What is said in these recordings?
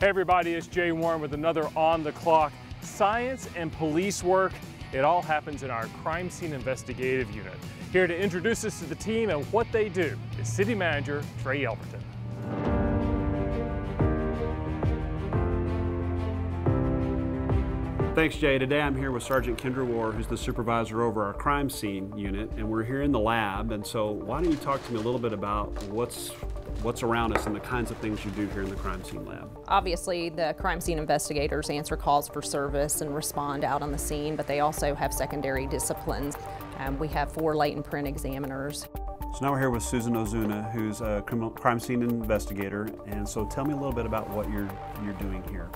Hey everybody, it's Jay Warren with another On the Clock. Science and police work, it all happens in our crime scene investigative unit. Here to introduce us to the team and what they do is City Manager Trey Elverton. Thanks, Jay. Today I'm here with Sergeant Kendra War, who's the supervisor over our crime scene unit, and we're here in the lab. And so why don't you talk to me a little bit about what's around us and the kinds of things you do here in the crime scene lab? Obviously, the crime scene investigators answer calls for service and respond out on the scene, but they also have secondary disciplines. We have 4 latent print examiners. So now we're here with Susan Ozuna, who's a crime scene investigator. And so tell me a little bit about what you're doing here.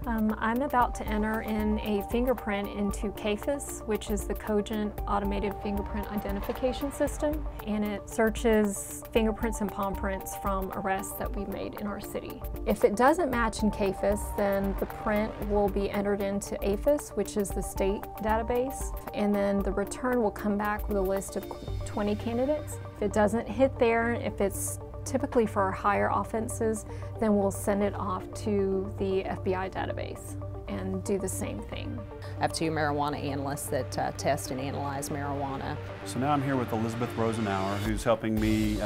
I'm about to enter in a fingerprint into CAFIS, which is the Cogent Automated Fingerprint Identification System, and it searches fingerprints and palm prints from arrests that we've made in our city. If it doesn't match in CAFIS, then the print will be entered into AFIS, which is the state database, and then the return will come back with a list of 20 candidates. If it doesn't hit there, if it's typically for our higher offenses, then we'll send it off to the FBI database and do the same thing. I have 2 marijuana analysts that test and analyze marijuana. So now I'm here with Elizabeth Rosenauer, who's helping me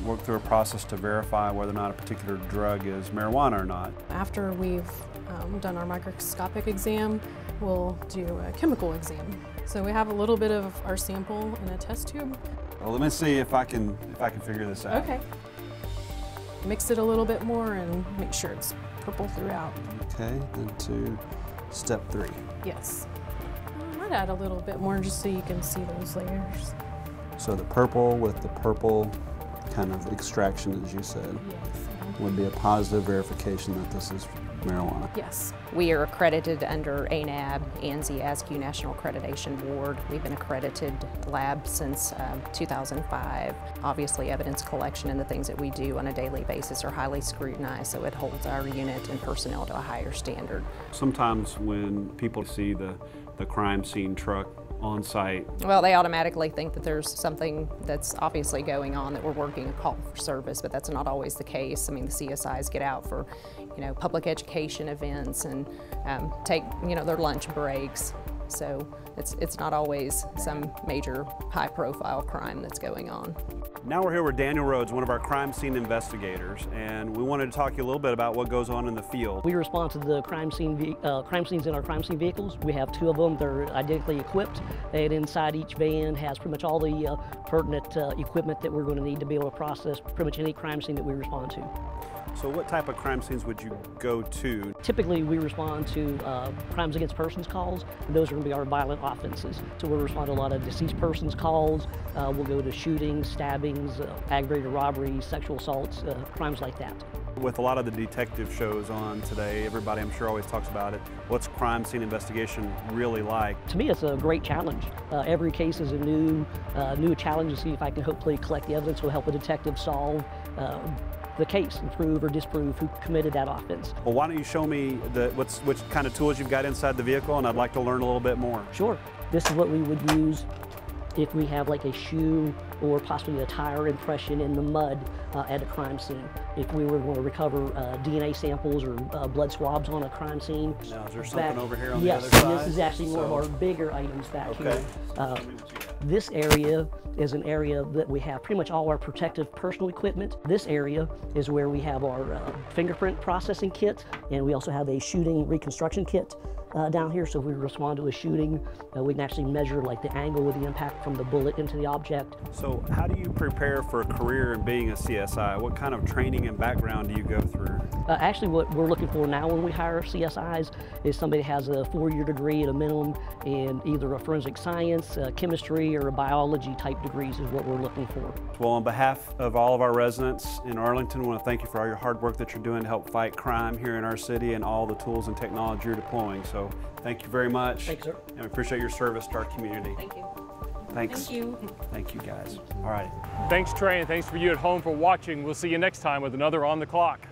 work through a process to verify whether or not a particular drug is marijuana or not. After we've done our microscopic exam, we'll do a chemical exam. So we have a little bit of our sample in a test tube. Well, let me see if I can figure this out. Okay. Mix it a little bit more and make sure it's purple throughout. Okay, into step 3. Yes. I might add a little bit more just so you can see those layers. So the purple with the purple kind of extraction, as you said, Yes. would be a positive verification that this is marijuana. Yes. We are accredited under ANAB, ANSI, ASCU National Accreditation Board. We've been accredited lab since 2005. Obviously, evidence collection and the things that we do on a daily basis are highly scrutinized, so it holds our unit and personnel to a higher standard. Sometimes when people see the crime scene truck on site, well, they automatically think that there's something that's obviously going on, that we're working a call for service, but that's not always the case. I mean, the CSIs get out for, public education events and take, their lunch breaks. So it's not always some major high-profile crime that's going on. Now we're here with Daniel Rhodes, one of our crime scene investigators, and we wanted to talk to you a little bit about what goes on in the field. We respond to the crime scenes in our crime scene vehicles. We have 2 of them. They're identically equipped, and inside each van has pretty much all the pertinent equipment that we're going to need to be able to process pretty much any crime scene that we respond to. So what type of crime scenes would you go to? Typically, we respond to crimes against persons calls, and those are going to be our violent offenses. So we'll respond to a lot of deceased persons calls. We'll go to shootings, stabbings, aggravated robberies, sexual assaults, crimes like that. With a lot of the detective shows on today, everybody I'm sure always talks about it. What's crime scene investigation really like? To me, it's a great challenge. Every case is a new challenge to see if I can hopefully collect the evidence will help a detective solve the case and prove or disprove who committed that offense. Well, why don't you show me which kind of tools you've got inside the vehicle, and I'd like to learn a little bit more. Sure. This is what we would use if we have like a shoe or possibly a tire impression in the mud at a crime scene. If we were going to recover DNA samples or blood swabs on a crime scene. Now, is there something over here on the other side? Yes, this is actually one of our bigger items back here. Okay. This area is an area that we have pretty much all our protective personal equipment. This area is where we have our fingerprint processing kit, and we also have a shooting reconstruction kit down here. So if we respond to a shooting, we can actually measure like the angle of the impact from the bullet into the object. So how do you prepare for a career in being a CSI? What kind of training and background do you go through? Actually, what we're looking for now when we hire CSIs is somebody who has a 4-year degree at a minimum in either a forensic science, chemistry, or a biology type degrees is what we're looking for. Well, on behalf of all of our residents in Arlington, I want to thank you for all your hard work that you're doing to help fight crime here in our city and all the tools and technology you're deploying. So thank you very much. Thanks, sir. And we appreciate your service to our community. Thank you. Thanks. Thank you. Thank you, guys. All right. Thanks, Trey, and thanks for you at home for watching. We'll see you next time with another On the Clock.